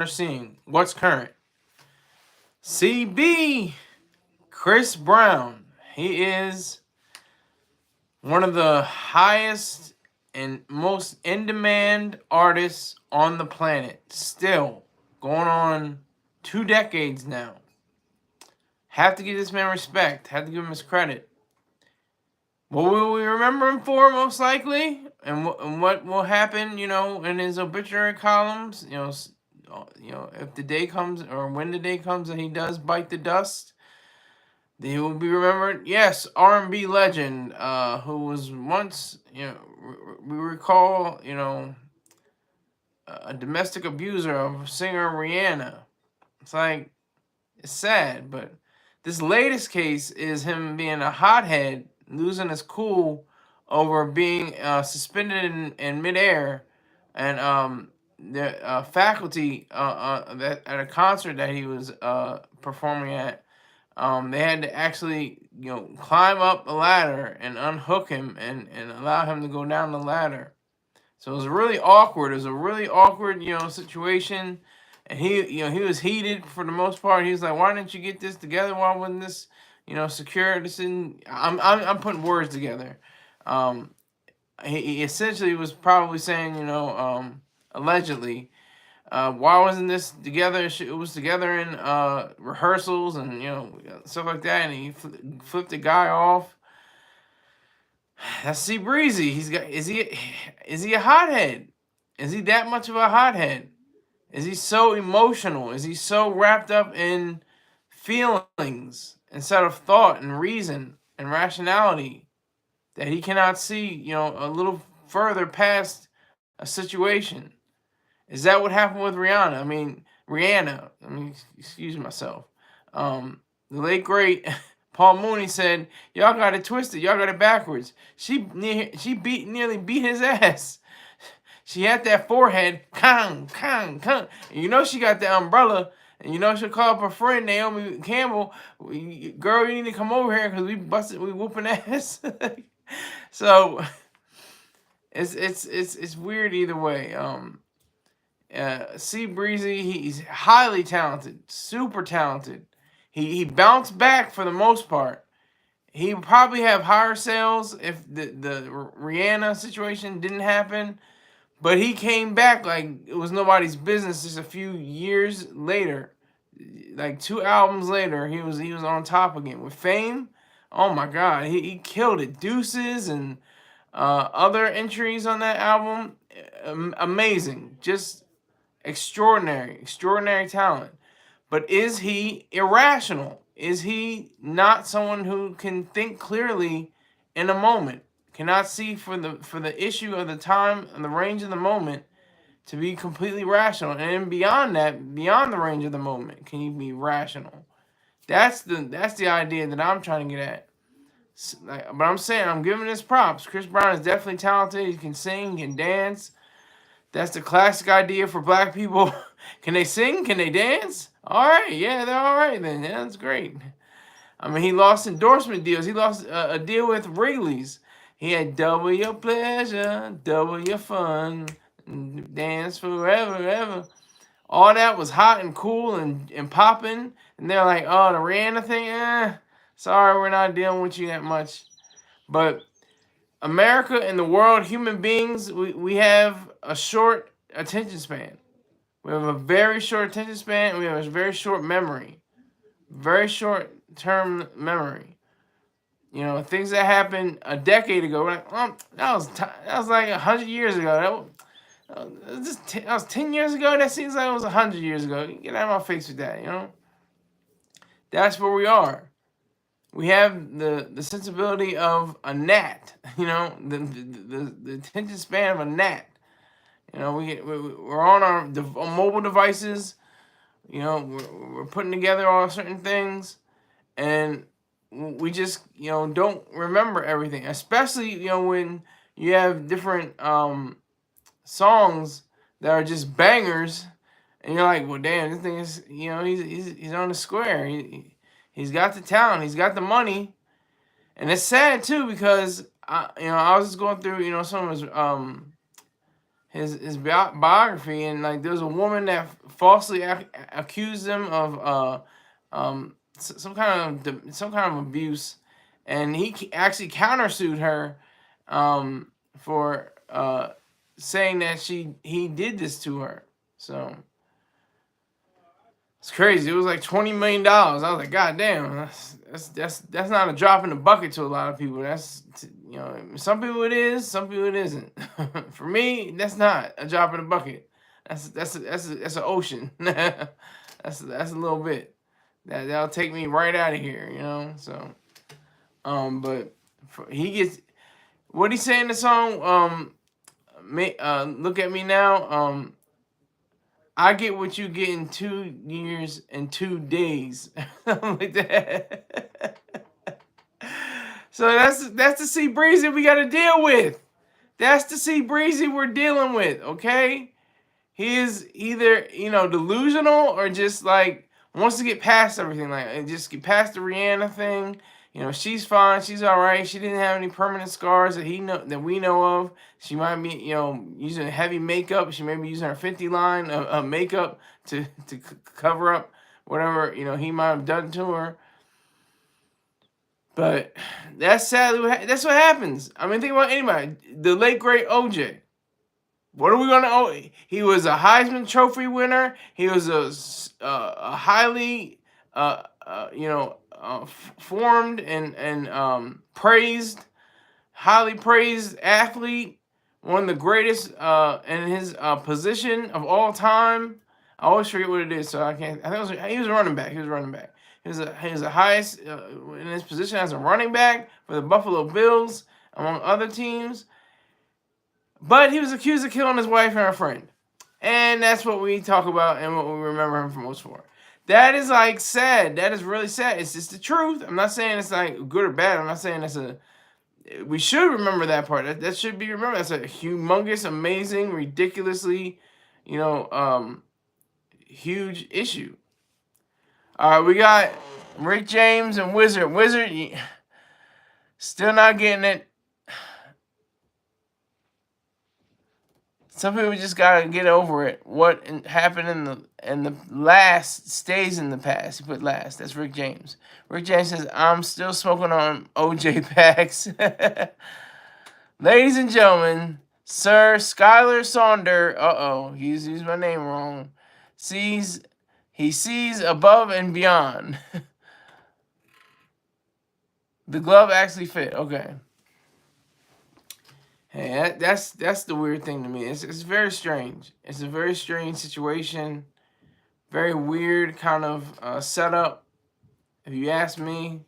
seeing. What's current? CB, Chris Brown. He is one of the highest and most in-demand artists on the planet. Still going on 2 decades now. Have to give this man respect. Have to give him his credit. What will we remember him for, most likely? And what will happen, in his obituary columns? If the day comes, or when the day comes that he does bite the dust, he will be remembered. Yes, R&B legend, who was once, we recall, a domestic abuser of singer Rihanna. It's like, it's sad, but this latest case is him being a hothead, losing his cool over being suspended in midair, and the faculty that at a concert that he was performing at, they had to actually climb up a ladder and unhook him and allow him to go down the ladder. So it was really awkward. It was a really awkward situation. And he was heated for the most part. He was like, "Why didn't you get this together? Why wasn't this, secure? This didn't." I'm putting words together. Um, he essentially was probably saying, allegedly, why wasn't this together? It was together in rehearsals and stuff like that. And he flipped the guy off. That's C Breezy. Is he a hothead? Is he that much of a hothead? Is he so emotional? Is he so wrapped up in feelings instead of thought and reason and rationality that he cannot see, a little further past a situation? Is that what happened with Rihanna? Excuse myself. The late great Paul Mooney said, "Y'all got it twisted. Y'all got it backwards." She nearly beat his ass. She had that forehead, kang, kang, kang. And she got the umbrella, and she'll call up her friend Naomi Campbell. Girl, you need to come over here because we whooping ass. So it's weird either way. C Breezy, he's highly talented, super talented. He bounced back for the most part. He would probably have higher sales if the Rihanna situation didn't happen. But he came back like it was nobody's business just a few years later. Like 2 albums later, he was on top again. With Fame, oh my God, he killed it. Deuces and other entries on that album, amazing. Just extraordinary talent. But is he irrational? Is he not someone who can think clearly in a moment? Cannot see for the issue of the time and the range of the moment to be completely rational, and beyond that, beyond the range of the moment, can he be rational? That's the idea that I'm trying to get at. But I'm saying, I'm giving this props. Chris Brown is definitely talented. He can sing, he can dance. That's the classic idea for black people. Can they sing? Can they dance? All right, yeah, they're all right then. Yeah, that's great. He lost endorsement deals. He lost a deal with Wrigley's. He had double your pleasure, double your fun, dance forever, ever. All that was hot and cool and popping. And they're like, "Oh, the Rihanna thing, sorry, we're not dealing with you that much." But America and the world, human beings, we have a short attention span. We have a very short attention span. We have a very short memory. Very short term memory. Things that happened a decade ago. We're like, oh, that was like 100 years ago. That was 10 years ago. That seems like it was 100 years ago. Get out of my face with that. That's where we are. We have the sensibility of a gnat. The attention span of a gnat. We're on our mobile devices. We're putting together all certain things, and we just don't remember everything, especially when you have different songs that are just bangers, and you're like, well, damn, this thing is he's on the square. He's got the talent, he's got the money, and it's sad too because I was just going through some of his his biography, and like there was a woman that falsely accused him of some kind of abuse, and he actually countersued her for saying that he did this to her. So it's crazy. It was like $20 million. I was like, God damn, that's not a drop in the bucket to a lot of people. That's, you know, some people it is, some people it isn't. For me, that's not a drop in the bucket. That's an ocean. that's a little bit. That'll take me right out of here, you know. So, but he gets what he say in the song. Look at me now. I get what you get in 2 years and 2 days. Like that. So that's the Sea Breezy we got to deal with. That's the Sea Breezy we're dealing with, okay? He is either, you know, delusional or just like wants to get past everything, like and just get past the Rihanna thing. You know, she's fine, she's all right. She didn't have any permanent scars that we know of. She might be, you know, using heavy makeup. She may be using her 50 line of makeup to cover up whatever, you know, he might have done to her. But that's sadly that's what happens. I mean, think about anybody. The late great OJ. What are we gonna? Oh, he was a Heisman Trophy winner. He was a highly, you know, formed and praised, highly praised athlete. One of the greatest in his position of all time. I always forget what it is, so I can't. I think he was a running back. He was a running back. He was the highest in his position as a running back for the Buffalo Bills, among other teams. But he was accused of killing his wife and her friend. And that's what we talk about and what we remember him for most for. That is like sad. That is really sad. It's just the truth. I'm not saying it's like good or bad. I'm not saying we should remember that part. That should be remembered. That's a humongous, amazing, ridiculously, you know, huge issue. All right, we got Rick James and Wizard. Wizard, still not getting it. Some people just gotta get over it. What happened in the last stays in the past. He put last. That's Rick James. Rick James says, "I'm still smoking on OJ packs." Ladies and gentlemen, Sir Skylar Saunder. He used my name wrong. He sees above and beyond. The glove actually fit. Okay. Hey, that's the weird thing to me. It's very strange. It's a very strange situation. Very weird kind of setup. If you ask me,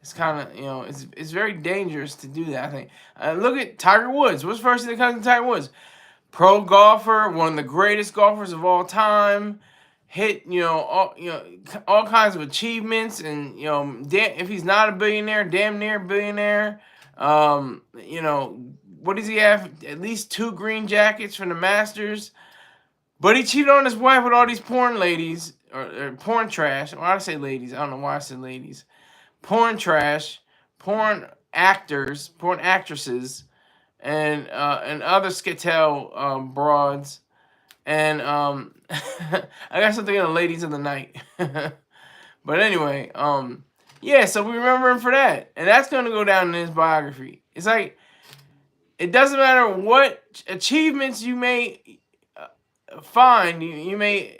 it's kind of, you know, it's very dangerous to do that. I think. Look at Tiger Woods. What's the first thing that comes to Tiger Woods? Pro golfer, one of the greatest golfers of all time. Hit, all kinds of achievements, and if he's not a billionaire, damn near billionaire. What does he have? At least 2 green jackets from the Masters. But he cheated on his wife with all these porn ladies, or porn trash. Why did I say ladies? I don't know why I said ladies. Porn trash, porn actors, porn actresses, and other Skatel broads. And I got something in the ladies of the night. But anyway, yeah, so we remember him for that. And that's going to go down in his biography. It's like, it doesn't matter what achievements you may find, you may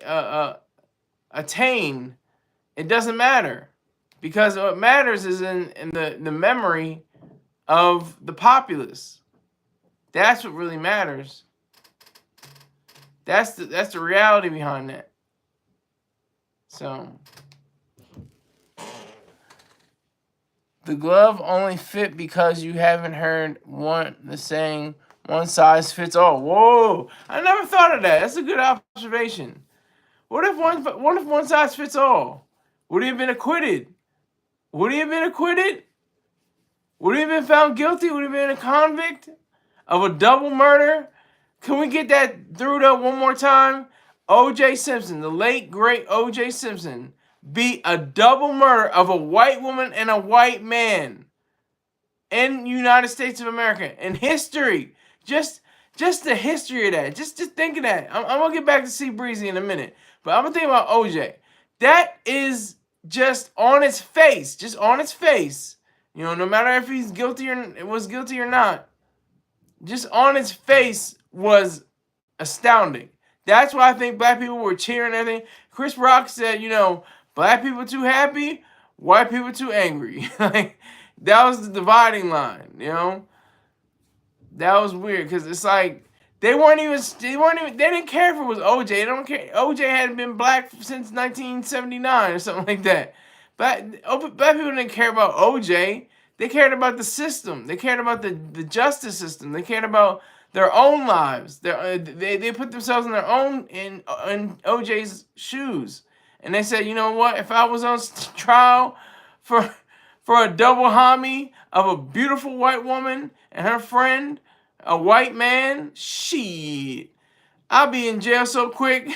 attain. It doesn't matter. Because what matters is in the memory of the populace. That's what really matters. That's the reality behind that. So the glove only fit because you haven't heard the saying one size fits all. Whoa! I never thought of that. That's a good observation. What if one size fits all? Would he have been acquitted? Would he have been acquitted? Would he have been found guilty? Would he have been a convict of a double murder? Can we get that through up one more time? O.J. Simpson, the late great O.J. Simpson, beat a double murder of a white woman and a white man in the United States of America. In history, just Just the history of that. Just think of that. I'm gonna get back to C Breezy in a minute, but I'm gonna think about OJ. That is just on its face, just on its face. You know, no matter if he's guilty or was guilty or not, just on its face was astounding. That's why I think black people were cheering and everything. Chris Rock said, you know, black people too happy, white people too angry. Like that was the dividing line, you know. That was weird because it's like they didn't care if it was OJ. They don't care. OJ hadn't been black since 1979 or something like that. Black people didn't care about OJ. They cared about the system. They cared about the justice system. They cared about their own lives. They put themselves in their own in OJ's shoes, and they said, you know what? If I was on trial for a double homie of a beautiful white woman and her friend, a white man, shit, I'll be in jail so quick.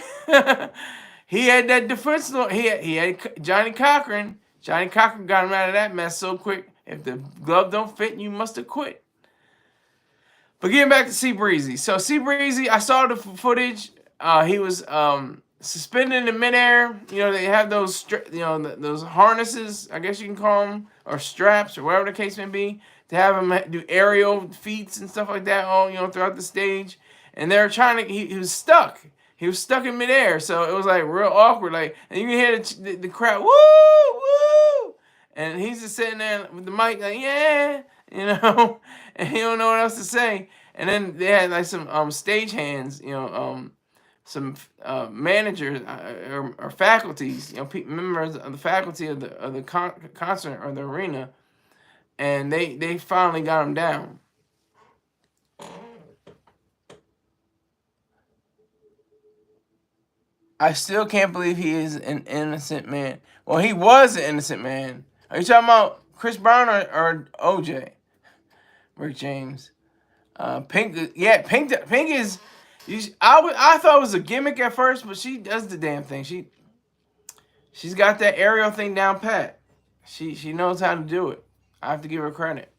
He had that defense lawyer. He had Johnny Cochran. Johnny Cochran got him out of that mess so quick. If the glove don't fit, you must have quit. But getting back to C Breezy. So C Breezy, I saw the footage. He was suspended in midair. You know, they have those those harnesses, I guess you can call them, or straps, or whatever the case may be, to have him do aerial feats and stuff like that all, you know, throughout the stage. And they're trying to, he was stuck. He was stuck in midair. So it was like real awkward. Like, and you can hear the crowd, woo, woo. And he's just sitting there with the mic like, yeah, you know, and he don't know what else to say. And then they had like some stage hands, you know, some managers or faculties, you know, members of the faculty of the concert or the arena, and they finally got him down. I still can't believe he is an innocent man. Well, he was an innocent man. Are you talking about Chris Brown or OJ? Rick James. Pink. Yeah, Pink is. I thought it was a gimmick at first, but she does the damn thing. She's got that aerial thing down pat. She knows how to do it. I have to give her credit.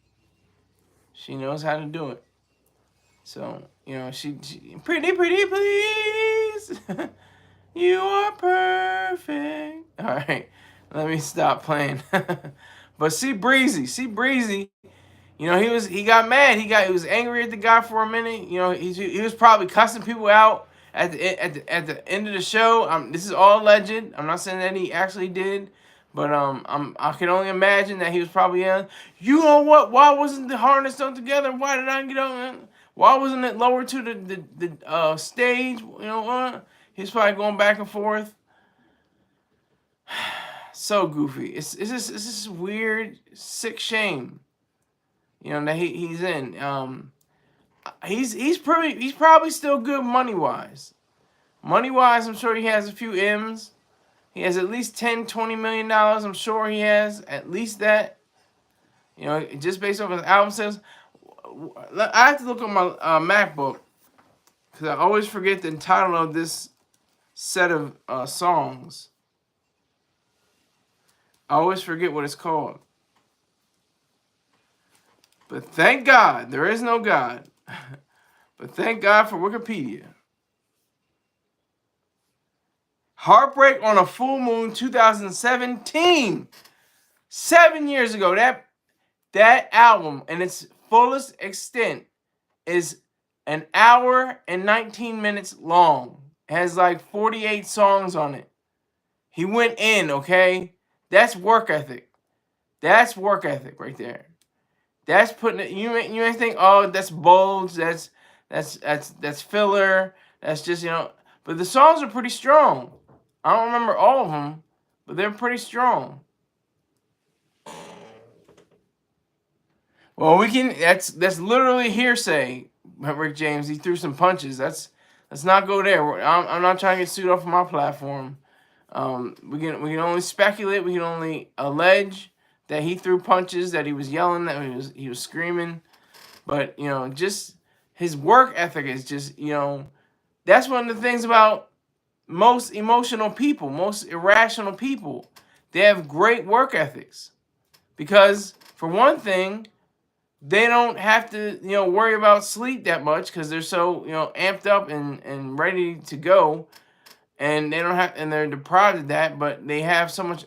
She knows how to do it. So, you know, she pretty please. You are perfect. All right, let me stop playing. But C Breezy, you know, he got mad. He was angry at the guy for a minute. You know, he was probably cussing people out at the end of the show. This is all alleged. I'm not saying that he actually did, but I can only imagine that he was probably yelling, you know what? Why wasn't the harness done together? Why did I get on? Why wasn't it lowered to the stage? You know what? He's probably going back and forth. So goofy. It's just weird, sick shame. You know that he's in. He's probably still good money wise. Money wise, I'm sure he has a few M's. He has at least $10-20 million. I'm sure he has at least that. You know, just based off his album sales. I have to look at my MacBook because I always forget the title of this set of songs. I always forget what it's called. But thank God, there is no God. But thank God for Wikipedia. Heartbreak on a Full Moon 2017. 7 years ago. That album in its fullest extent is an hour and 19 minutes long. It has like 48 songs on it. He went in, okay? That's work ethic. That's work ethic right there. That's putting it. You may think, oh, that's bulge. That's filler. That's just, you know. But the songs are pretty strong. I don't remember all of them, but they're pretty strong. Well, that's literally hearsay. Rick James, he threw some punches. Let's not go there. I'm not trying to get sued off of my platform. We can only speculate. We can only allege that he threw punches, that he was yelling, that he was screaming. But, you know, just his work ethic is just, you know, that's one of the things about most emotional people, most irrational people. They have great work ethics. Because, for one thing, they don't have to, worry about sleep that much because they're so, amped up and ready to go, and they don't have, and they're deprived of that, but they have so much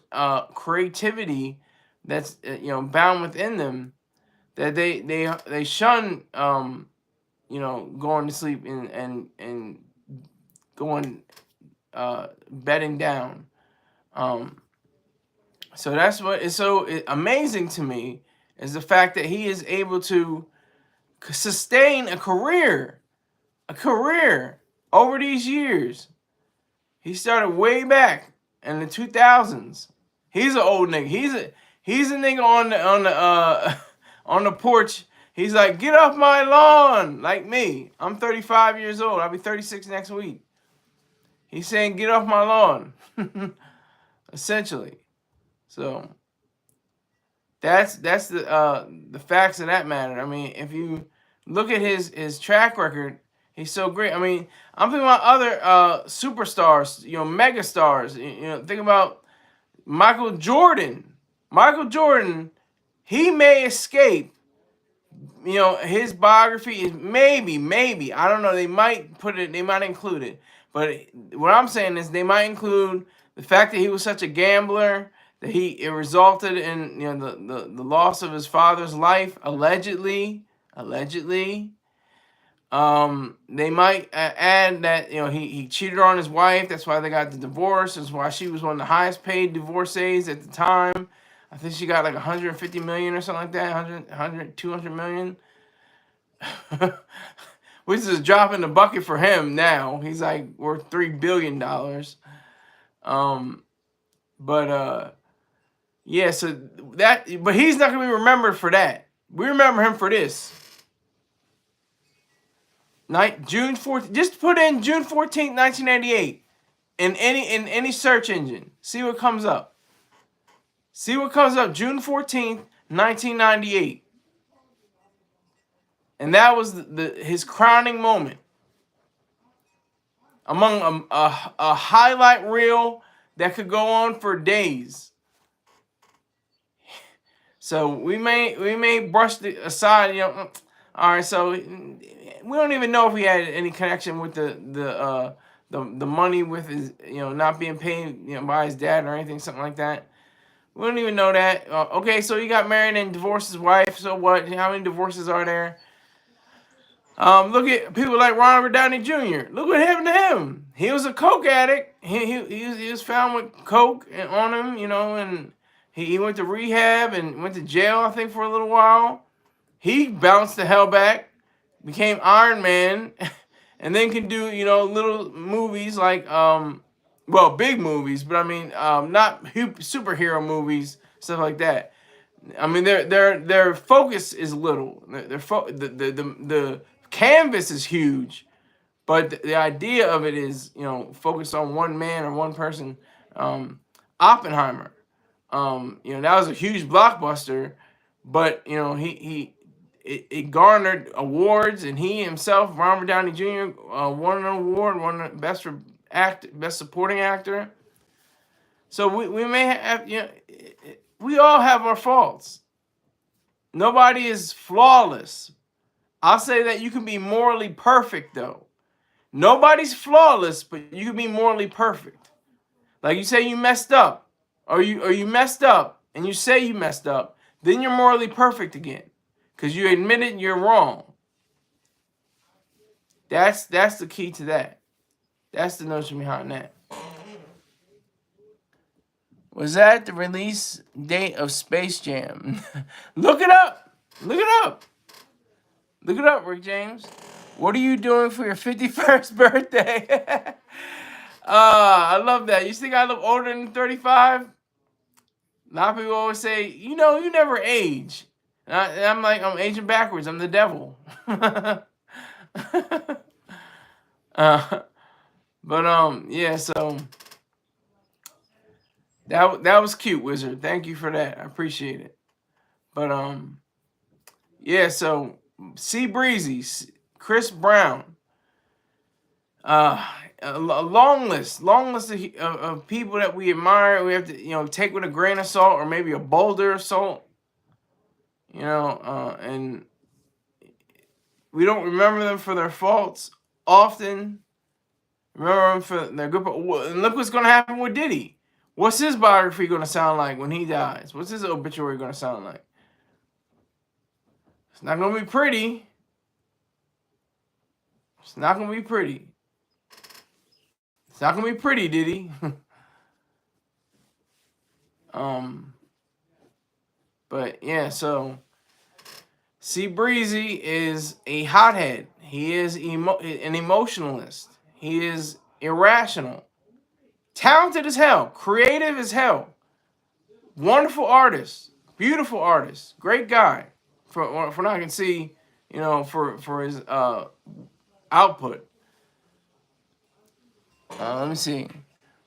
creativity that's bound within them that they shun going to sleep and going bedding down. So that's what is so amazing to me, is the fact that he is able to sustain a career over these years. He started way back in the 2000s. He's an old nigga. He's a nigga on the on the porch. He's like, get off my lawn, like me. I'm 35 years old. I'll be 36 next week. He's saying, get off my lawn, essentially. So that's the facts of that matter. I mean, if you look at his track record, he's so great. I mean, I'm thinking about other superstars, mega stars. Think about Michael Jordan. Michael Jordan, he may escape. His biography is maybe, I don't know. They might include it. But what I'm saying is they might include the fact that he was such a gambler that it resulted in the loss of his father's life, allegedly. They might add that he cheated on his wife. That's why they got the divorce. That's why she was one of the highest paid divorcees at the time. I think she got like 150 million or something like that, 200 million. Which is a drop in the bucket for him now. He's like worth $3 billion. Yeah, so but he's not gonna be remembered for that. We remember him for this. June 14th. Just put in June 14th, 1988 in any search engine. See what comes up. June 14th, 1998. And that was his crowning moment. Among a highlight reel that could go on for days. So we may brush aside, all right, so we don't even know if he had any connection with the money with his, not being paid, by his dad or anything, something like that. We don't even know that. Okay, so he got married and divorced his wife. So what? How many divorces are there? Look at people like Robert Downey Jr. Look what happened to him. He was a coke addict. He was found with coke on him, and he went to rehab and went to jail, I think, for a little while. He bounced the hell back, became Iron Man, and then can do, little movies like, big movies, but I mean, not superhero movies, stuff like that. I mean, their focus is little. The canvas is huge, but the idea of it is, focused on one man or one person. Oppenheimer, that was a huge blockbuster, but it garnered awards, and he himself, Robert Downey Jr., won an award, won best supporting actor. So we may have, we all have our faults. Nobody is flawless. I'll say that you can be morally perfect, though. Nobody's flawless, but you can be morally perfect. Like you say you messed up, or you messed up, and you say you messed up, then you're morally perfect again, because you admitted you're wrong. That's the key to that. That's the notion behind that. Was that the release date of Space Jam? Look it up. Look it up. Look it up, Rick James. What are you doing for your 51st birthday? I love that. You think I look older than 35? A lot of people always say, you never age. And I'm like, I'm aging backwards. I'm the devil. Yeah, so that was cute, Wizard. Thank you for that. I appreciate it. But yeah, so C Breezy, Chris Brown, a long list of people that we admire. We have to take with a grain of salt, or maybe a boulder of salt. and we don't remember them for their faults often. Remember them for their good. And look what's going to happen with Diddy. What's his biography going to sound like when he dies? What's his obituary going to sound like? It's not going to be pretty. It's not going to be pretty. It's not going to be pretty, Diddy. But yeah, so C Breezy is a hothead. He is an emotionalist. He is irrational. Talented as hell. Creative as hell. Wonderful artist. Beautiful artist. Great guy. For what I can see, for his output. Let me see.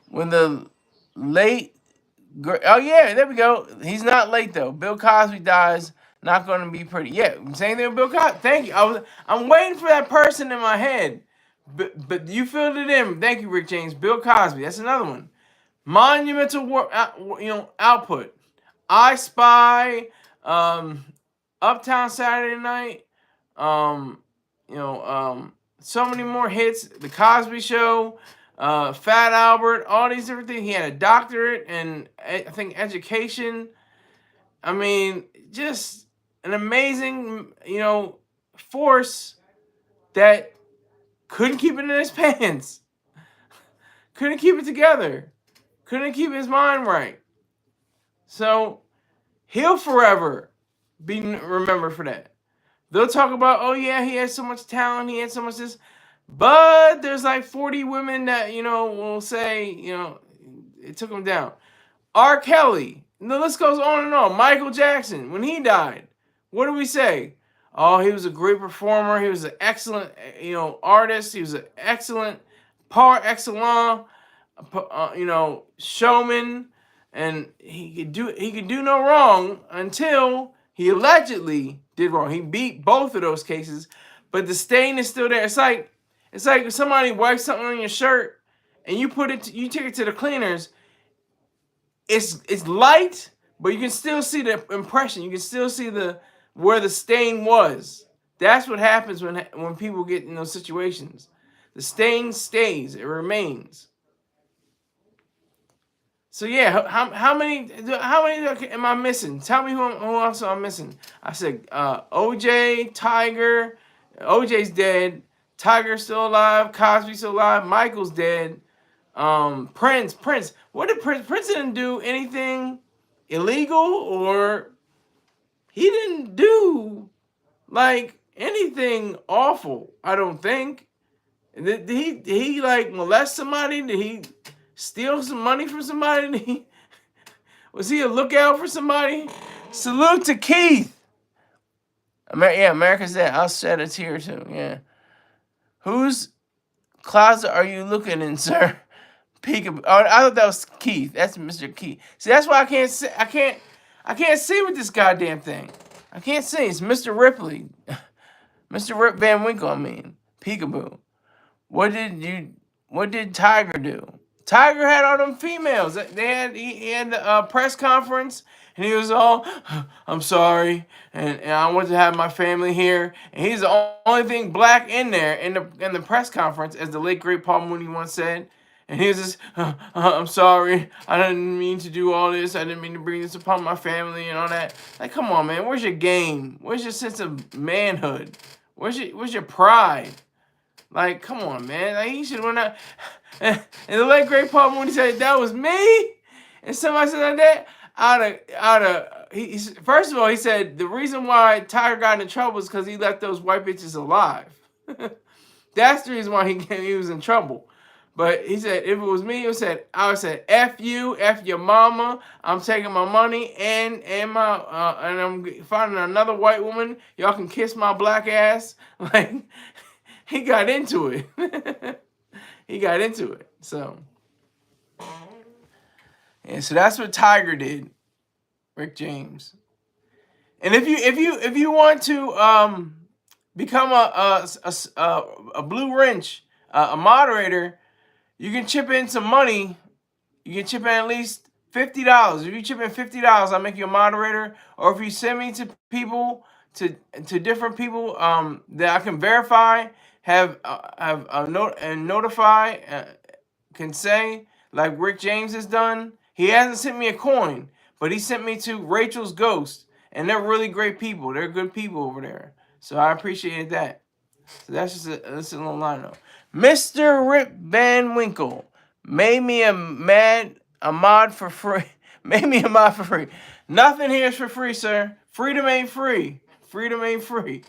When the late... Oh, yeah, there we go. He's not late, though. Bill Cosby dies. Not going to be pretty. Yeah, same thing with Bill Cosby. Thank you. I'm waiting for that person in my head. But you filled it in. Thank you, Rick James. Bill Cosby. That's another one. Monumental work, output. I Spy, Uptown Saturday Night, so many more hits. The Cosby Show, Fat Albert, all these different things. He had a doctorate in, I think, education. I mean, just an amazing, force that couldn't keep it in his pants. Couldn't keep it together. Couldn't keep his mind right. So he'll forever be remembered for that. They'll talk about, oh yeah, he had so much talent, he had so much this. But there's like 40 women that, will say, it took him down. R. Kelly. The list goes on and on. Michael Jackson, when he died, what do we say? Oh, he was a great performer. He was an excellent, artist. He was an excellent par excellence, showman, and he could do no wrong until he allegedly did wrong. He beat both of those cases, but the stain is still there. It's like if somebody wipes something on your shirt and you take it to the cleaners. It's light, but you can still see the impression. You can still see where the stain was. That's what happens when people get in those situations. The stain stays. It remains. So yeah, how many am I missing? Tell me who else I'm missing. I said OJ, Tiger. OJ's dead. Tiger's still alive. Cosby's still alive. Michael's dead. Prince. What did Prince? Prince didn't do anything illegal, or he didn't do like anything awful. I don't think. Did he like molest somebody? Did he steal some money from somebody? Was he a lookout for somebody? Salute to Keith. America's dead. I'll shed a tear too. Yeah. Whose closet are you looking in, sir? Peekaboo. Oh, I thought that was Keith. That's Mr. Keith. See, that's why I can't see with this goddamn thing. I can't see. It's Mr. Ripley. Mr. Rip Van Winkle, I mean. Peekaboo. What did Tiger do? Tiger had all them females. He had the press conference, and he was all, I'm sorry, and I want to have my family here. And he's the only thing black in there in the press conference, as the late great Paul Mooney once said. And he was just, I'm sorry, I didn't mean to do all this. I didn't mean to bring this upon my family and all that. Like, come on, man. Where's your game? Where's your sense of manhood? Where's your pride? Like, come on, man. Like, he should run out. And the late great Paul Mooney said, that was me? And somebody said that, first of all, he said, the reason why Tiger got into trouble is because he left those white bitches alive. That's the reason why he was in trouble. But he said, if it was me, I would say, F you, F your mama. I'm taking my money and I'm finding another white woman. Y'all can kiss my black ass. Like, he got into it. He got into it. So, yeah, so that's what Tiger did, Rick James. And if you want to become a blue wrench, a moderator, you can chip in some money. You can chip in at least $50. If you chip in $50, I'll make you a moderator. Or if you send me to people, to different people that I can verify, have a note and notify, can say, like Rick James has done. He hasn't sent me a coin, but he sent me to Rachel's Ghost, and they're really great people. They're good people over there, so I appreciated that. So that's just a little line note. Mr. Rip Van Winkle made me a mod for free. Made me a mod for free. Nothing here is for free, sir. Freedom ain't free. Freedom ain't free.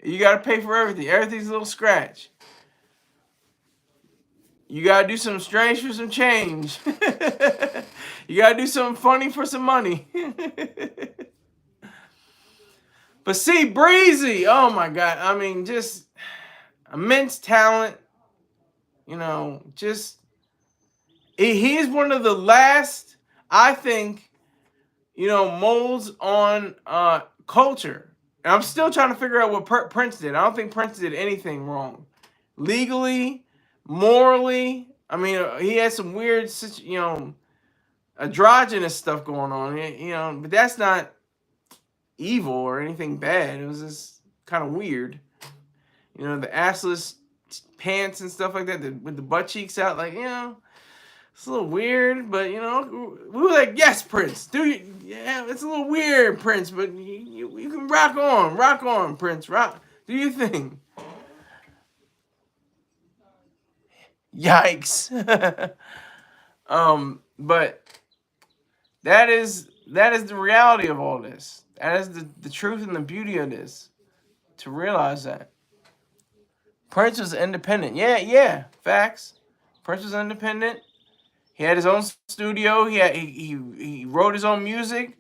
You gotta pay for everything. Everything's a little scratch. You gotta do something strange for some change. You gotta do something funny for some money. But see, Breezy, oh my God. I mean, just immense talent. You know, just he is one of the last, I think, molds on culture. And I'm still trying to figure out what Prince did. I don't think Prince did anything wrong. Legally, morally, I mean, he had some weird, androgynous stuff going on, but that's not evil or anything bad. It was just kind of weird. The assless pants and stuff like that, with the butt cheeks out, like, it's a little weird, but, we were like, yes, Prince, yeah, it's a little weird, Prince, but you can rock on, Prince, rock, do your thing. Yikes. But that is the reality of all this. That is the truth and the beauty of this, to realize that. Prince was independent. Yeah, facts. Prince was independent. He had his own studio. He wrote his own music,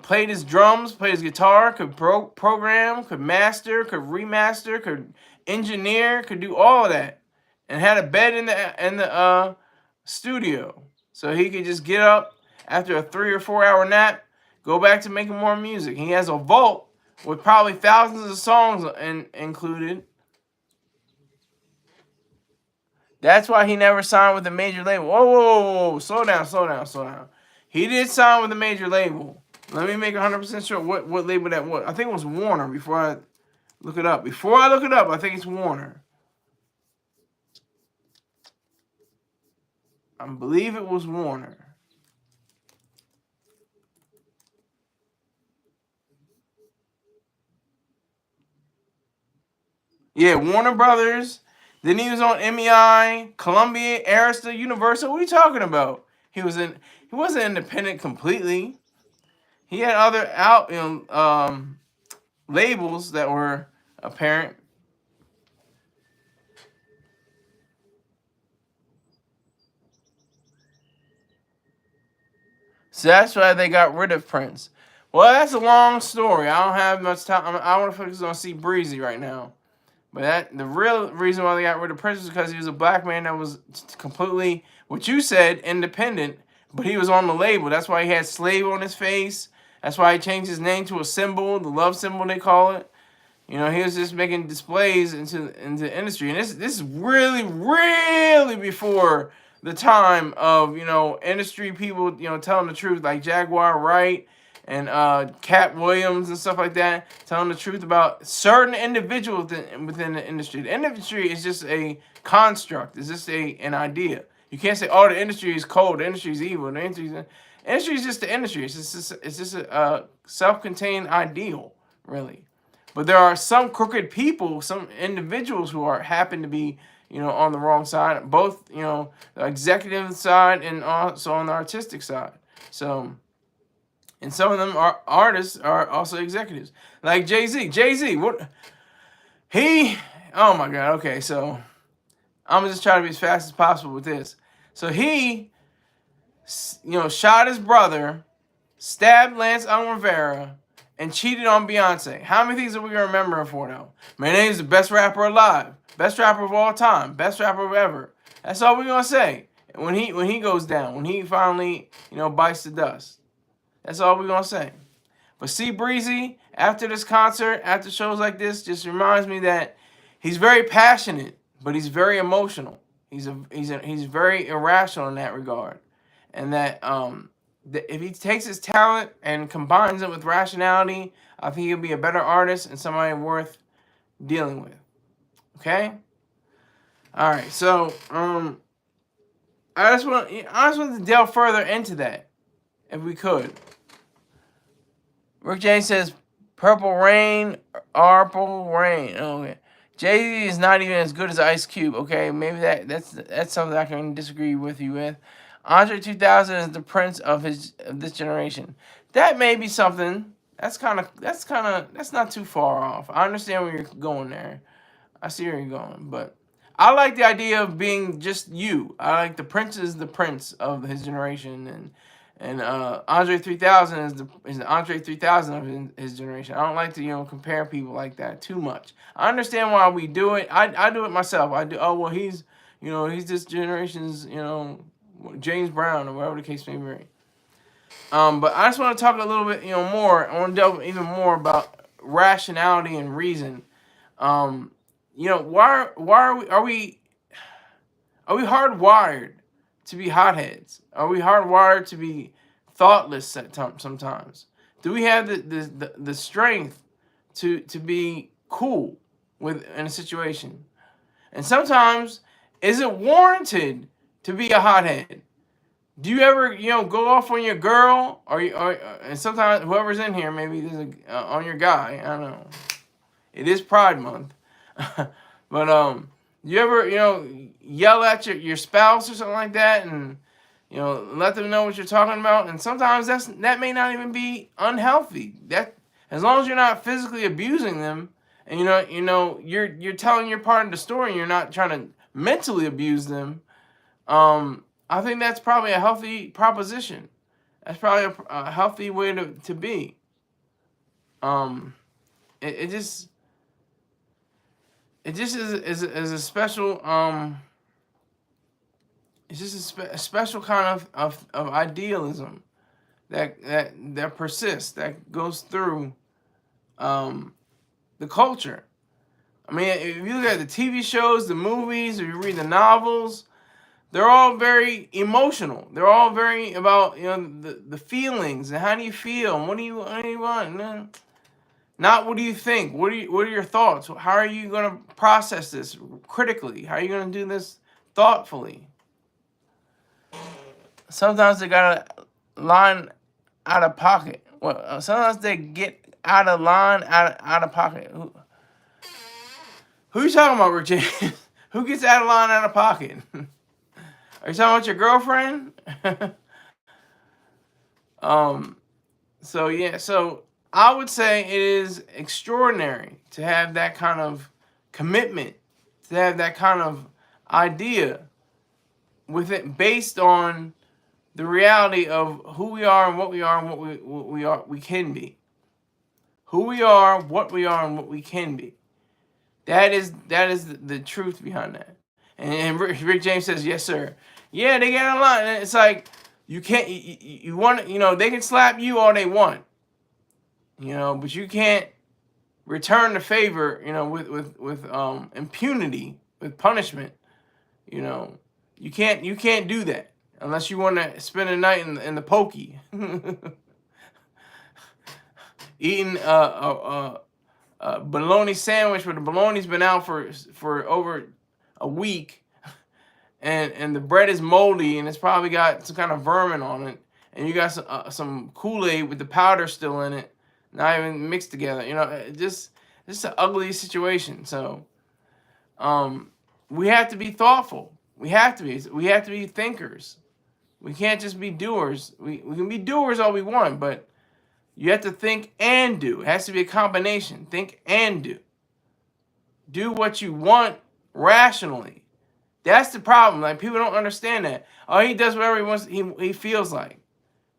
played his drums, played his guitar, could program, could master, could remaster, could engineer, could do all of that, and had a bed in the studio, so he could just get up after a 3 or 4 hour nap, go back to making more music. He has a vault with probably thousands of songs included. That's why he never signed with a major label. Whoa. Slow down. He did sign with a major label. Let me make 100% sure what label that was. I think it was Warner before I look it up. I think it's Warner. I believe it was Warner. Yeah, Warner Brothers. Then he was on MEI, Columbia, Arista, Universal. What are you talking about? He wasn't independent completely. He had other labels that were apparent. So that's why they got rid of Prince. Well, that's a long story. I don't have much time. I want to focus on C Breezy right now. But the real reason why they got rid of Prince is because he was a black man that was completely, what you said, independent, but he was on the label. That's why he had slave on his face. That's why he changed his name to a symbol, the love symbol they call it. He was just making displays into the industry. And this is really, really before the time of, industry people, telling the truth, like Jaguar Wright and Cat Williams and stuff like that, telling the truth about certain individuals within the industry. The industry is just a construct. It's just an idea. You can't say, oh, the industry is cold, the industry is evil. The industry is just the industry. It's just a self-contained ideal, really. But there are some crooked people, some individuals who happen to be, on the wrong side, both, the executive side and also on the artistic side. So, and some of them are artists, are also executives, like Jay-Z. What oh my God. Okay, so I'm gonna just try to be as fast as possible with this. So he, shot his brother, stabbed Lance Rivera, and cheated on Beyonce. How many things are we gonna remember him for, though? My name's the best rapper alive, best rapper of all time, best rapper ever. That's all we're gonna say when he goes down, when he finally, bites the dust. That's all we're gonna say. But C Breezy, after this concert, after shows like this, just reminds me that he's very passionate, but he's very emotional. He's very irrational in that regard. and that if he takes his talent and combines it with rationality, I think he'll be a better artist and somebody worth dealing with. Okay. All right. So I just want to delve further into that, if we could. Rick James says, "Purple Rain, Purple Rain." Okay. Jay-Z is not even as good as Ice Cube. Okay, maybe that's something I can disagree with you with. Andre 2000 is the prince of this generation. That may be something. That's not too far off. I understand where you're going there. I see where you're going, but I like the idea of being just you. I like the prince is the prince of his generation, and Andre 3000 is the Andre 3000 of his generation. I don't like to compare people like that too much. I understand why we do it. I do it myself. I do. Oh well, he's this generation's James Brown or whatever the case may be. But I just want to talk a little bit more. I want to delve even more about rationality and reason. Why are we hardwired to be hotheads? Are we hardwired to be thoughtless sometimes? Do we have the strength to be cool in a situation? And sometimes, is it warranted to be a hothead? Do you ever go off on your girl, and sometimes whoever's in here, maybe there's on your guy? I don't know. It is Pride Month. But you ever yell at your spouse or something like that, and let them know what you're talking about? And sometimes that may not even be unhealthy. That, as long as you're not physically abusing them, and you're telling your part of the story, and you're not trying to mentally abuse them. I think that's probably a healthy proposition. That's probably a healthy way to be. It just is a special it's just a special kind of idealism that persists, that goes through the culture. I mean, if you look at the TV shows, the movies, or you read the novels, they're all very emotional. They're all very about the feelings and how do you feel and what do you want. Not what do you think. What are your thoughts? How are you going to process this critically? How are you going to do this thoughtfully? Sometimes they got a line out of pocket. Well, sometimes they get out of line, out of pocket. Who you talking about, Rick James? Who gets out of line, out of pocket? Are you talking about your girlfriend? So I would say it is extraordinary to have that kind of commitment, to have that kind of idea with it based on the reality of who we are and what we are and what we can be. Who we are, what we are, and what we can be. That is the truth behind that. And Rick James says, yes, sir. Yeah, they get a lot. And it's like, you can't, you want, they can slap you all they want, but you can't return the favor, with impunity, with punishment. You can't do that unless you want to spend a night in the pokey, eating a bologna sandwich where the bologna's been out for over a week, and the bread is moldy and it's probably got some kind of vermin on it, and you got some Kool-Aid with the powder still in it, not even mixed together. Just an ugly situation. So we have to be thoughtful. We have to be thinkers. We can't just be doers. We can be doers all we want, but you have to think and do. It has to be a combination. Think and do. Do what you want rationally. That's the problem. Like, people don't understand that. Oh, he does whatever he wants. He feels like.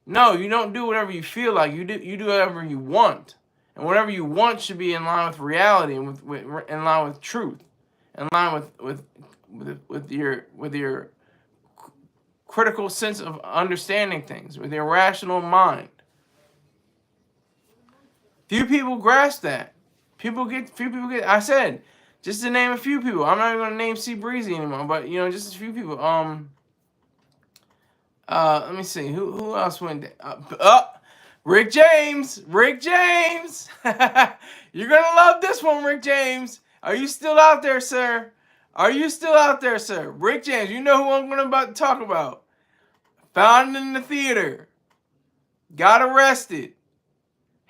No, you don't do whatever you feel like. You do whatever you want, and whatever you want should be in line with reality and in line with truth, in line with your critical sense of understanding things, with your rational mind. Few people grasp that. Few people get. I said, just to name a few people. I'm not even gonna name C Breezy anymore, but just a few people. Let me see. Who else went there? Rick James. Rick James. You're gonna love this one, Rick James. Are you still out there, sir? Are you still out there, sir? Rick James. You know who I'm gonna about to talk about. Found in the theater. Got arrested.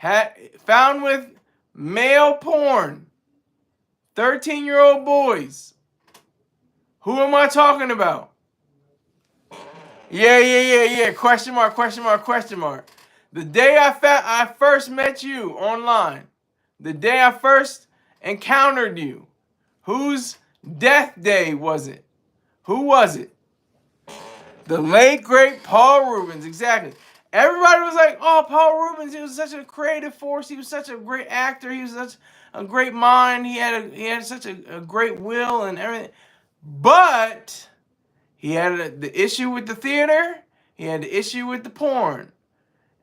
Found with male porn. 13-year-old boys. Who am I talking about? Yeah. Question mark. The day I first met you online, the day I first encountered you, whose death day was it? Who was it? The late, great Paul Reubens, exactly. Everybody was like, oh, Paul Reubens, he was such a creative force. He was such a great actor. He was such a great mind. He had such a great will and everything. But he had the issue with the theater. He had the issue with the porn.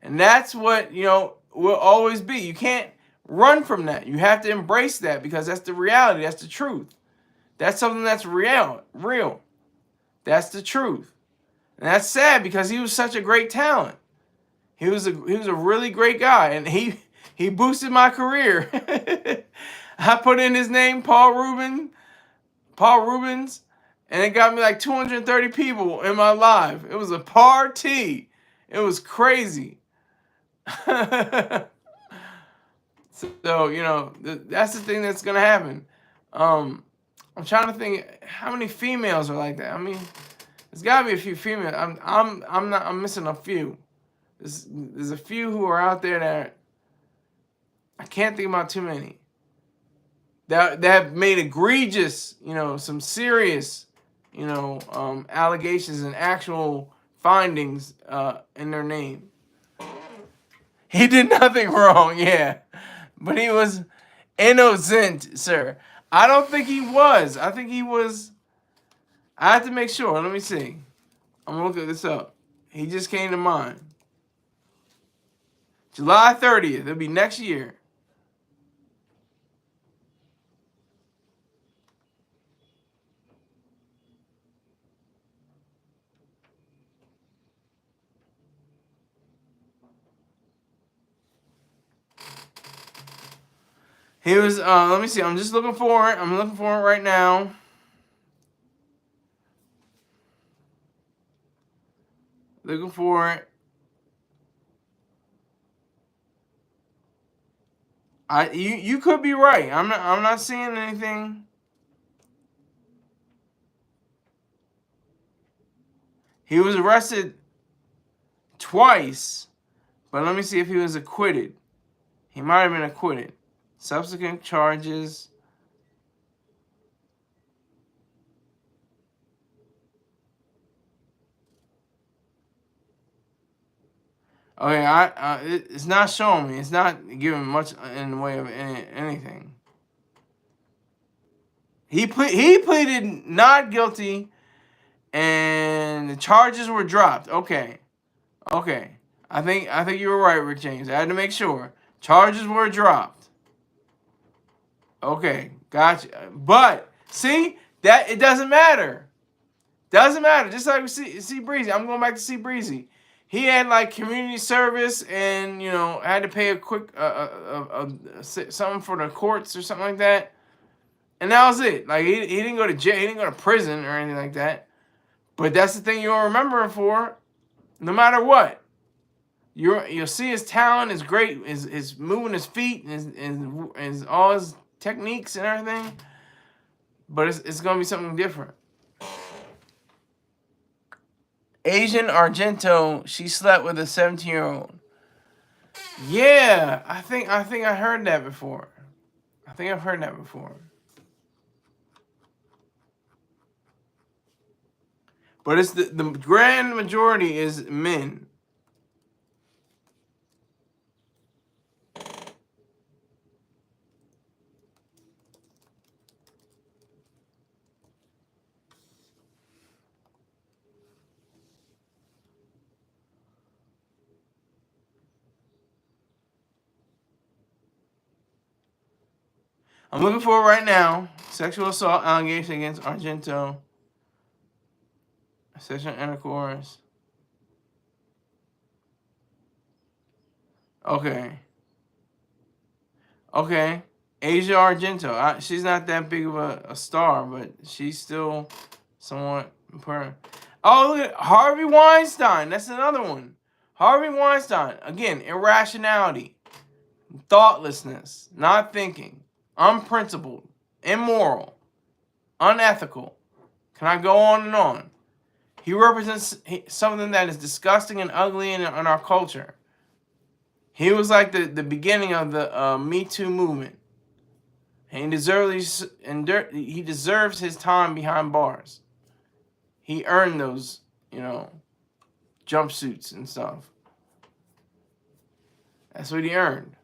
And that's what, will always be. You can't run from that. You have to embrace that because that's the reality. That's the truth. That's something that's real. That's the truth. And that's sad because he was such a great talent. He was a really great guy, and he boosted my career. I put in his name, Paul Reubens, and it got me like 230 people in my live. It was a party. It was crazy. So, that's the thing that's gonna happen. I'm trying to think how many females are like that. I mean, there's gotta be a few females. I'm missing a few. There's a few who are out there that I can't think about too many. That have made egregious, some serious, allegations and actual findings in their name. He did nothing wrong, yeah. But he was innocent, sir. I don't think he was. I think he was. I have to make sure. Let me see. I'm going to look this up. He just came to mind. July 30th. It'll be next year. He was, let me see. I'm just looking for it. I'm looking for it right now. Looking for it. You could be right. I'm not seeing anything. He was arrested twice, but let me see if he was acquitted. He might have been acquitted. Subsequent charges. Okay, it's not showing me. It's not giving much in the way of anything. He pleaded not guilty, and the charges were dropped. Okay. I think you were right, Rick James. I had to make sure. Charges were dropped. Okay, gotcha. But see that it doesn't matter. Doesn't matter. Just like C Breezy. I'm going back to C Breezy. He had like community service, and had to pay a quick something for the courts or something like that, and that was it. Like he didn't go to jail, he didn't go to prison or anything like that. But that's the thing you'll remember him for, no matter what. You'll see his talent is great, is moving his feet, and all his techniques and everything. But it's gonna be something different. Asian Argento, she slept with a 17-year-old. Yeah, I think I heard that before. I think I've heard that before. But it's the grand majority is men. I'm looking for it right now. Sexual assault allegation against Argento. Sexual intercourse. Okay. Okay. Asia Argento. She's not that big of a star, but she's still somewhat important. Oh, look at Harvey Weinstein. That's another one. Harvey Weinstein. Again, irrationality, thoughtlessness, not thinking, unprincipled, immoral, unethical. Can I go on and on? He represents something that is disgusting and ugly in our culture. He was like the beginning of the Me Too movement. And he deserves his time behind bars. He earned those, jumpsuits and stuff. That's what he earned.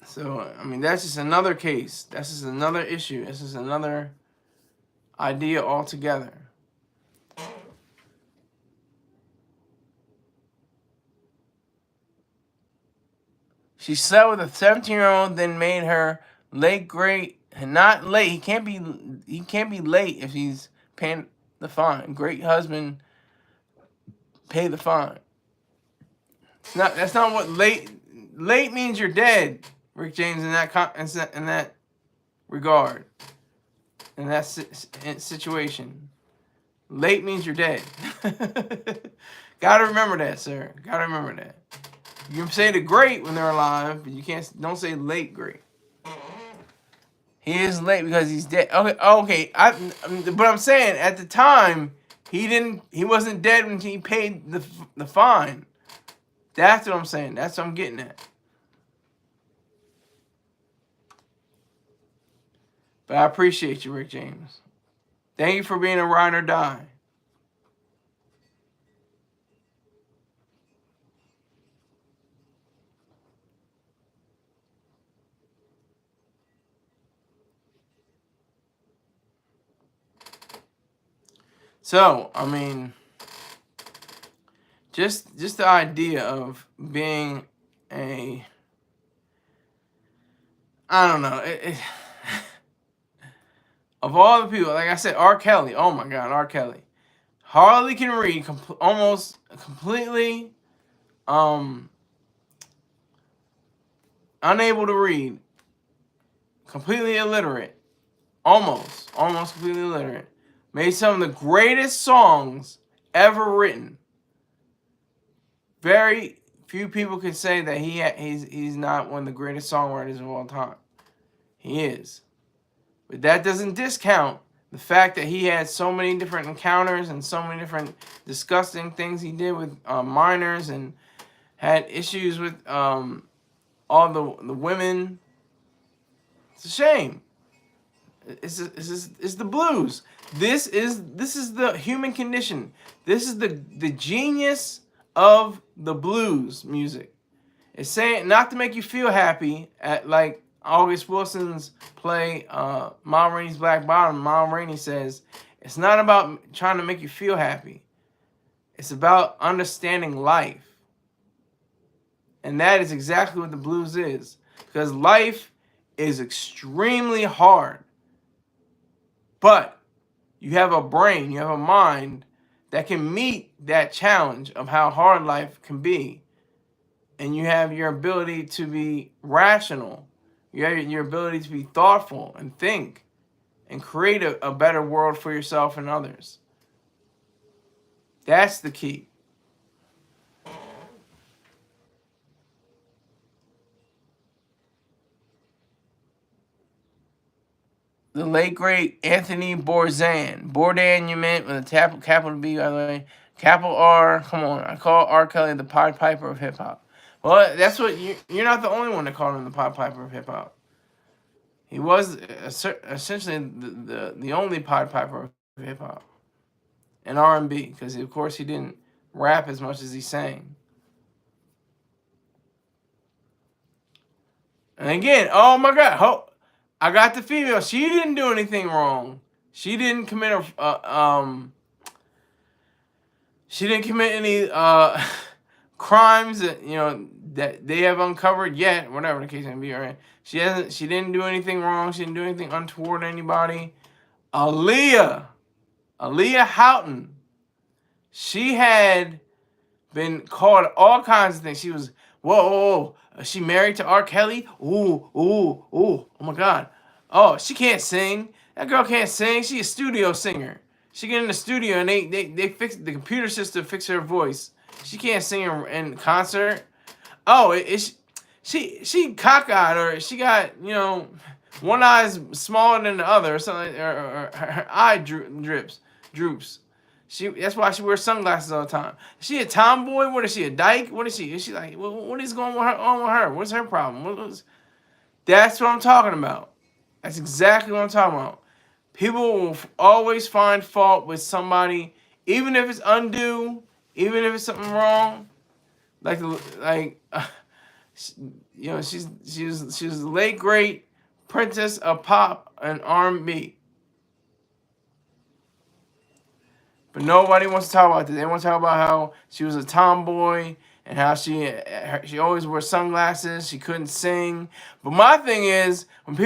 So, I mean, that's just another case. That's just another issue. This is another idea altogether. She slept with a 17-year-old, then made her late great, not late. He can't be late if he's paying the fine. Great husband, pay the fine. That's not what late means. You're dead, Rick James. In that regard, in that situation, late means you're dead. Gotta remember that, sir. Gotta remember that. You can say the great when they're alive, but you don't say late great. He is late because he's dead. Okay. But I'm saying at the time he wasn't dead when he paid the fine. That's what I'm saying. That's what I'm getting at. But I appreciate you, Rick James. Thank you for being a ride or die. So, I mean, just the idea of being I don't know. Of all the people, like I said, R. Kelly. Oh my God, R. Kelly. Hardly can read, almost completely unable to read, completely illiterate, almost completely illiterate. Made some of the greatest songs ever written. Very few people can say that he's not one of the greatest songwriters of all time. He is. But that doesn't discount the fact that he had so many different encounters and so many different disgusting things he did with minors, and had issues with all the women. It's a shame. It's the blues. This is the human condition. This is the genius of the blues music. It's saying not to make you feel happy at like August Wilson's play, Ma Rainey's Black Bottom. Ma Rainey says, it's not about trying to make you feel happy. It's about understanding life. And that is exactly what the blues is. Because life is extremely hard. But you have a brain, you have a mind that can meet that challenge of how hard life can be. And you have your ability to be rational. You have your ability to be thoughtful and think and create a better world for yourself and others. That's the key. The late great Anthony Bourdain. Bourdain, you meant with a capital B, by the way. Capital R. Come on, I call R. Kelly the Pied Piper of hip hop. Well, that's what you're not the only one that called him the Pied Piper of hip hop. He was essentially the only Pied Piper of hip hop and R&B, because of course he didn't rap as much as he sang. And again, oh my God, I got the female. She didn't do anything wrong. She didn't commit any crimes that they have uncovered yet. Whatever the case may be, right? She didn't do anything wrong. She didn't do anything untoward to anybody. Aaliyah Aaliyah Houghton, she had been called all kinds of things. She was, whoa. Is she married to R. Kelly? Ooh. Oh my God. Oh, she can't sing. That girl can't sing. She's a studio singer. She get in the studio and they fix the computer system, fix her voice. She can't sing in concert. Oh, she cockeyed, or she got, one eye's smaller than the other, or something, or her eye droops. That's why she wears sunglasses all the time. Is she a tomboy? What is she, a dyke? What is she? Is she like, what is going on with her? What's her problem? That's what I'm talking about. That's exactly what I'm talking about. People will always find fault with somebody, even if it's undue, even if it's something wrong. She was the late great princess of pop and R&B. But nobody wants to talk about this. They want to talk about how she was a tomboy and how she always wore sunglasses. She couldn't sing. But my thing is, when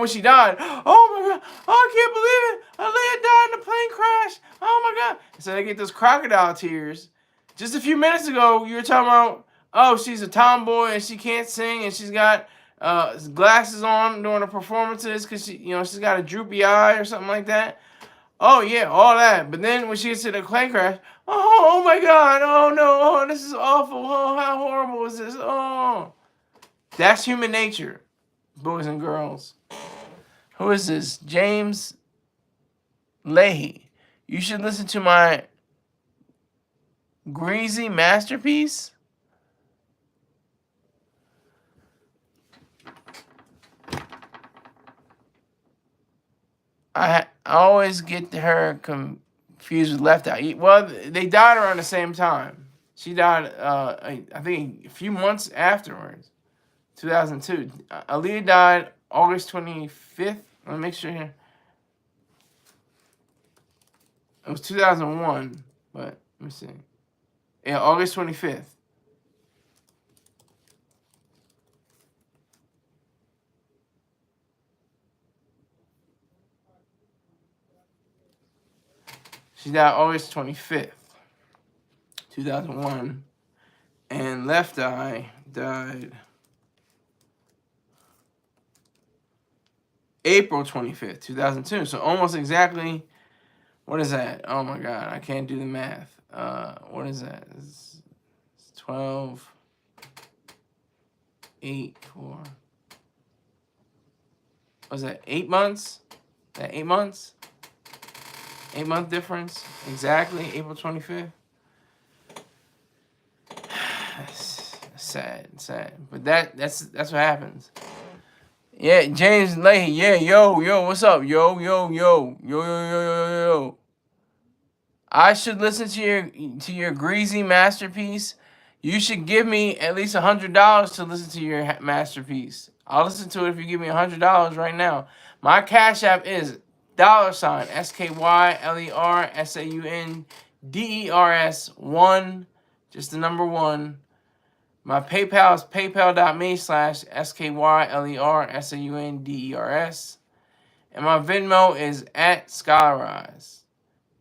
she died, oh my God, I can't believe it. Aaliyah died in a plane crash. Oh my God. So they get those crocodile tears. Just a few minutes ago, you were talking about, oh, she's a tomboy and she can't sing and she's got glasses on during the performances because she's got a droopy eye or something like that. Oh yeah, all that. But then when she gets to the plane crash, oh my God, oh no, oh this is awful, oh how horrible is this? Oh, that's human nature, boys and girls. Who is this? James Leahy. You should listen to my greasy masterpiece. I always get her confused with Left Eye. Well, they died around the same time. She died, I think, a few months afterwards, 2002. Aaliyah died August 25th. Let me make sure here. It was 2001, but let me see. Yeah, August 25th. She died August 25th, 2001. And Left Eye died April 25th, 2002. So almost exactly, what is that? Oh my God, I can't do the math. What is that? It's 12, 8, 4. Was that 8 months? That 8 months? 8-month difference, exactly, April 25th. Sad. But that's what happens. Yeah, James Leahy. Yeah, yo, what's up? Yo. I should listen to your greasy masterpiece. You should give me at least $100 to listen to your masterpiece. I'll listen to it if you give me $100 right now. My Cash App is $SKYLERSAUNDERS1, just the number 1. My PayPal is paypal.me/SKYLERSAUNDERS. And my Venmo is @Scholarized.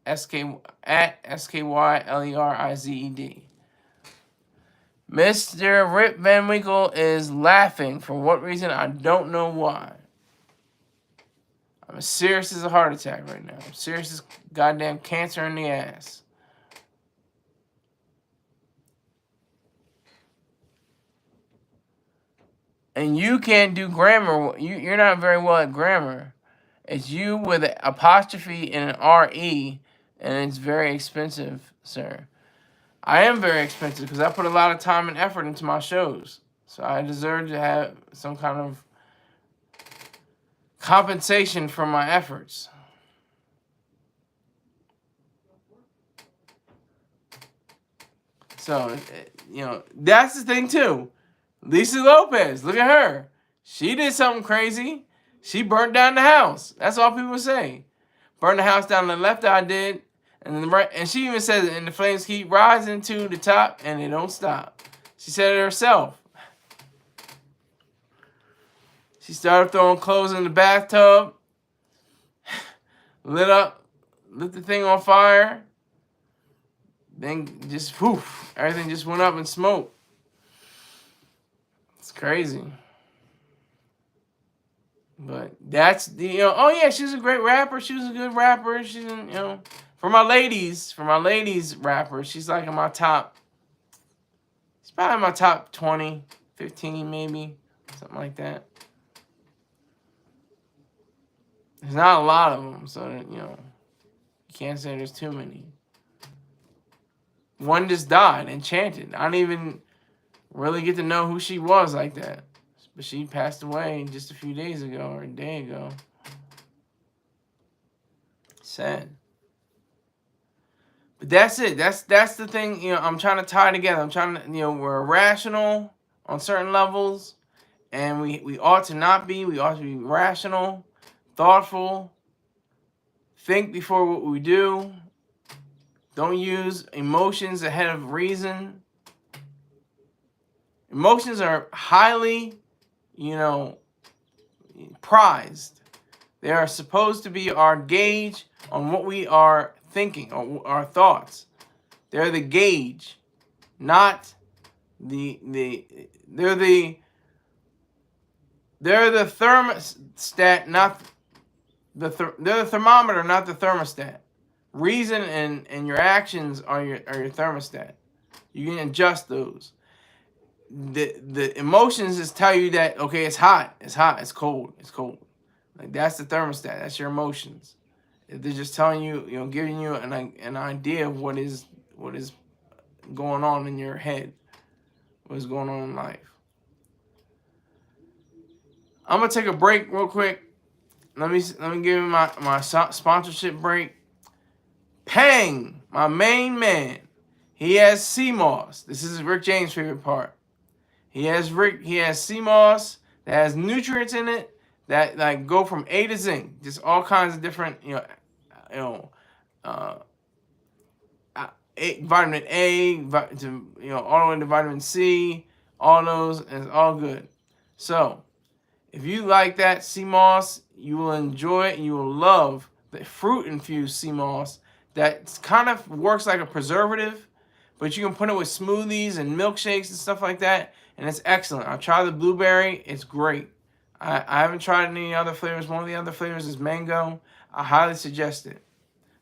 SKYLERIZED. Mr. Rip Van Winkle is laughing. For what reason? I don't know why. I'm as serious as a heart attack right now. I'm serious as goddamn cancer in the ass. And you can't do grammar. You're not very well at grammar. It's you with an apostrophe and an R-E, and it's very expensive, sir. I am very expensive because I put a lot of time and effort into my shows. So I deserve to have some kind of compensation for my efforts. So, that's the thing too. Lisa Lopez, look at her. She did something crazy. She burnt down the house. That's all people say. Burned the house down. The Left Eye did, and then the right. And she even says, "And the flames keep rising to the top, and they don't stop." She said it herself. She started throwing clothes in the bathtub. Lit up lit the thing on fire. Then just poof, everything just went up in smoke. It's crazy. But that's the oh yeah, she's a great rapper. She was a good rapper. She's for my ladies rapper, she's like in my top. It's probably my top 20, 15 maybe, something like that. There's not a lot of them, so you can't say there's too many. One just died, Enchanted. I didn't even really get to know who she was like that. But she passed away just a few days ago or a day ago. Sad. But that's it. That's the thing, I'm trying to tie together. I'm trying to, we're irrational on certain levels. And we ought to not be. We ought to be rational, thoughtful, think before what we do. Don't use emotions ahead of reason. Emotions are highly, prized. They are supposed to be our gauge on what we are thinking, or our thoughts. They're the gauge, not they're the thermostat, not they're the thermometer, not the thermostat. Reason and your actions are your thermostat. You can adjust those. The emotions just tell you that, okay, it's hot, it's cold. Like that's the thermostat. That's your emotions. They're just telling you, giving you an idea of what is going on in your head, what is going on in life. I'm gonna take a break real quick. Let me give you my sponsorship break. Pang, my main man, he has CMOS. This is Rick James' favorite part. He has CMOS that has nutrients in it that like go from A to zinc, just all kinds of different, vitamin A, all the way to vitamin C, all those, and it's all good. So, if you like that CMOS, you will enjoy it and you will love the fruit-infused CMOS that kind of works like a preservative, but you can put it with smoothies and milkshakes and stuff like that, and it's excellent. I tried the blueberry. It's great. I haven't tried any other flavors. One of the other flavors is mango. I highly suggest it.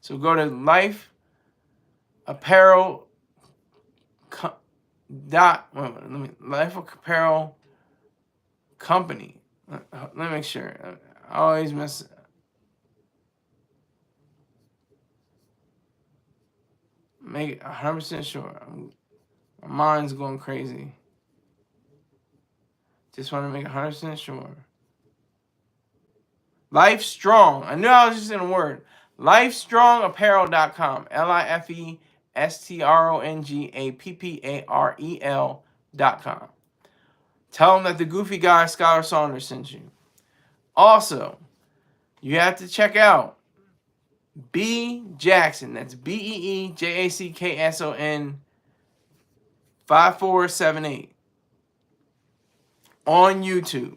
So go to Life Apparel Life Apparel Company. Let me make sure. I always miss. Make it 100% sure. My mind's going crazy. Just want to make 100% sure. Life Strong. I knew I was just in a word. LifeStrongApparel.com. LifeStrongApparel.com. Tell them that the Goofy Guy Scholar Saunders sent you. Also, you have to check out B Jackson. That's BeeJackson 5478 on YouTube.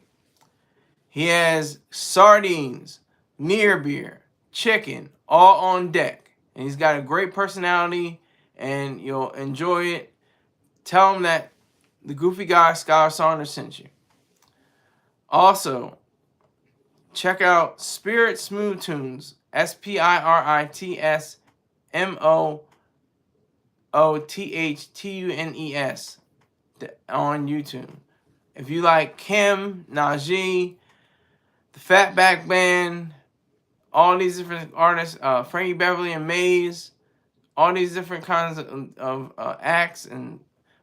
He has sardines, near beer, chicken, all on deck. And he's got a great personality, and you'll enjoy it. Tell him that the Goofy Guy Scholar Saunders sent you. Also, check out Spirit Smooth Tunes, SpiritSmoothTunes on YouTube. If you like Kim, Najee, the Fatback Band, all these different artists, Frankie Beverly and Maze, all these different kinds of acts, and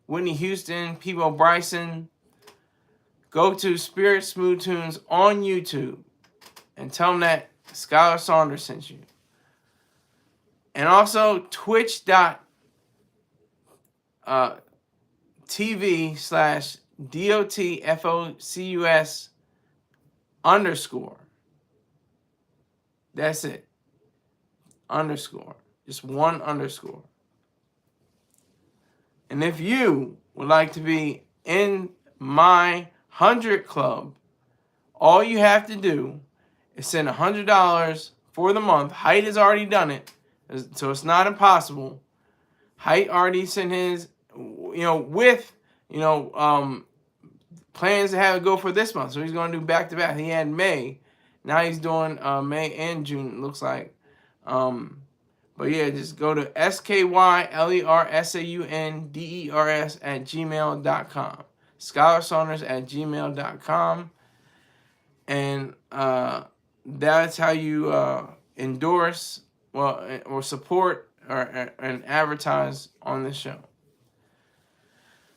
Whitney Houston, Peebo Bryson, go to Spirit Smooth Tunes on YouTube and tell them that Scholar Saunders sent you. And also twitch.tv/DOTFOCUS_. That's it. Underscore. Just one underscore. And if you would like to be in my 100 club, all you have to do is send $100 for the month. Height has already done it. So it's not impossible. Height already sent his, with, plans to have it go for this month. So he's going to do back to back. He had May. Now he's doing May and June, it looks like. But yeah, just go to SKYLERSAUNDERS@gmail.com. ScholarSaunders@gmail.com. And that's how you endorse, or support and advertise on this show.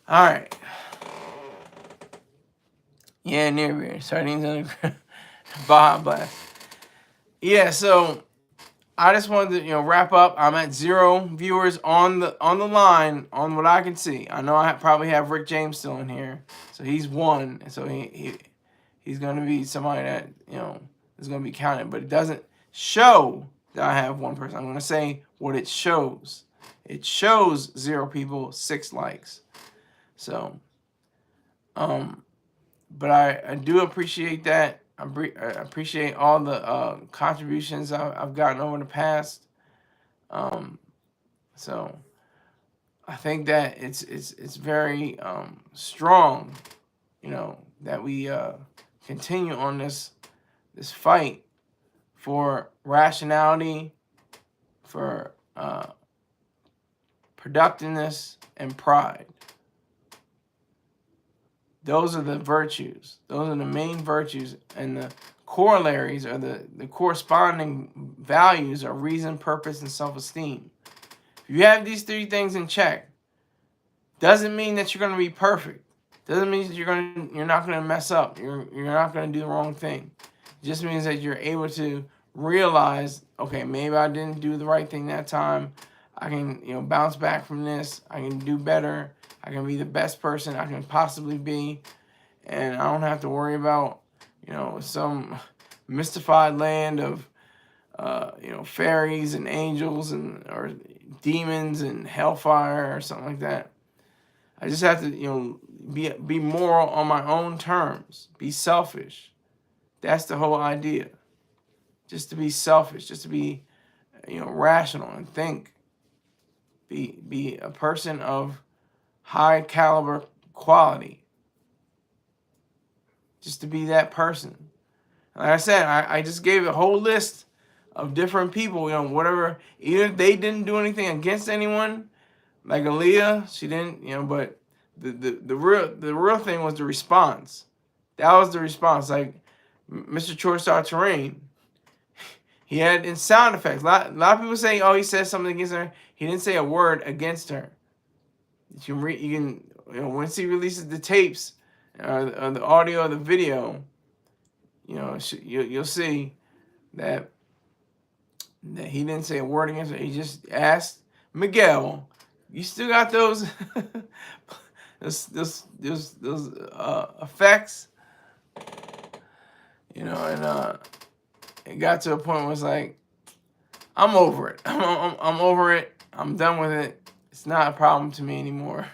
All right. Yeah, near sardines on the Baja Blast. Yeah, so I just wanted to wrap up. I'm at 0 viewers on the line on what I can see. I know I probably have Rick James still in here, so he's 1. So he's going to be somebody that is going to be counted, but it doesn't show that I have 1 person. I'm going to say what it shows. It shows 0 people, 6 likes. So, but I do appreciate that. I appreciate all the contributions I've gotten over the past. So I think that it's very strong, that we continue on this fight for rationality, for productiveness, and pride. Those are the virtues. Those are the main virtues, and the corollaries are the corresponding values are reason, purpose, and self-esteem. If you have these 3 things in check, doesn't mean that you're going to be perfect. Doesn't mean that you're not going to mess up. You're not going to do the wrong thing. It just means that you're able to realize, okay, maybe I didn't do the right thing that time. I can bounce back from this. I can do better. I can be the best person I can possibly be, and I don't have to worry about some mystified land of fairies and angels or demons and hellfire or something like that. I just have to be moral on my own terms. Be selfish. That's the whole idea. Just to be selfish. Just to be rational and think. Be a person of high caliber quality. Just to be that person. Like I said, I just gave a whole list of different people, whatever. Either they didn't do anything against anyone, like Aaliyah, she didn't, but the real thing was the response. That was the response. Like Mr. Chorstar Terrain, he had in sound effects. A lot of people say, oh, he said something against her. He didn't say a word against her. You can once he releases the tapes, or the audio or the video, you'll see that he didn't say a word against her. He just asked Miguel, "You still got those those effects?" And it got to a point where it's like, I'm over it. I'm over it. I'm done with it. It's not a problem to me anymore.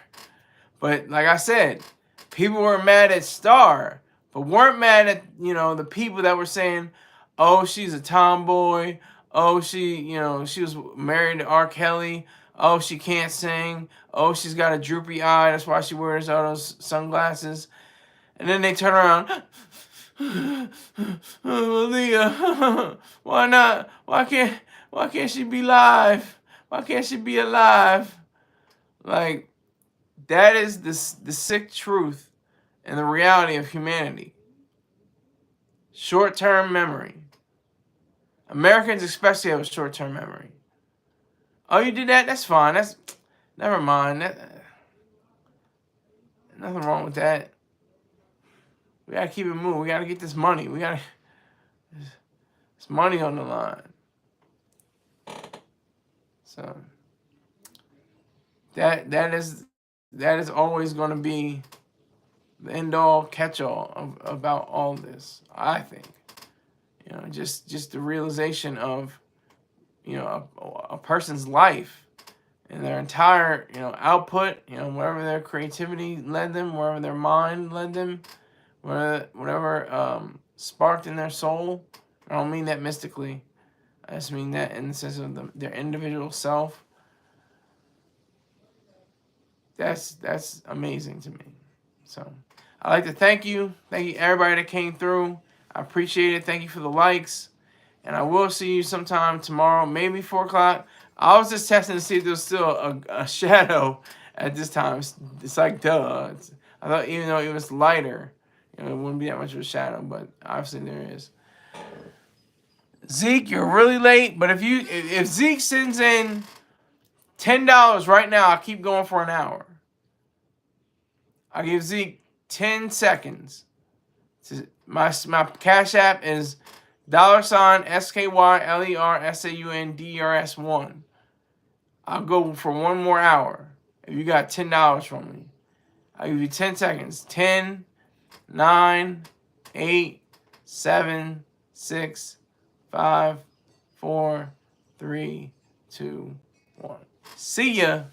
But like I said, people were mad at Star, but weren't mad at the people that were saying, "Oh, she's a tomboy. Oh, she was married to R. Kelly. Oh, she can't sing. Oh, she's got a droopy eye. That's why she wears all those sunglasses." And then they turn around, "Aaliyah, why not? Why can't she be live? Why can't she be alive?" Like, that is the sick truth and the reality of humanity. Short-term memory. Americans especially have a short-term memory. Oh, you did that? That's fine. Never mind. Nothing wrong with that. We gotta keep it moving. We gotta get this money. There's money on the line. So that is always going to be the end-all, catch-all about all this. I think, just the realization of, a person's life and their entire, output, wherever their creativity led them, wherever their mind led them, whatever sparked in their soul. I don't mean that mystically. I just mean that in the sense of their individual self. That's amazing to me. So I'd like to thank you. Thank you everybody that came through. I appreciate it. Thank you for the likes. And I will see you sometime tomorrow, maybe 4 o'clock. I was just testing to see if there's still a shadow at this time. It's like, duh. I thought even though it was lighter, it wouldn't be that much of a shadow, but obviously there is. Zeke, you're really late, but if Zeke sends in $10 right now, I'll keep going for an hour. I'll give Zeke 10 seconds. My Cash App is $SKYLERSAUNDERS1. I'll go for one more hour. If you got $10 from me, I'll give you 10 seconds. 10, 9, 8, 7, 6, 5, 4, 3, 2, 1. See ya.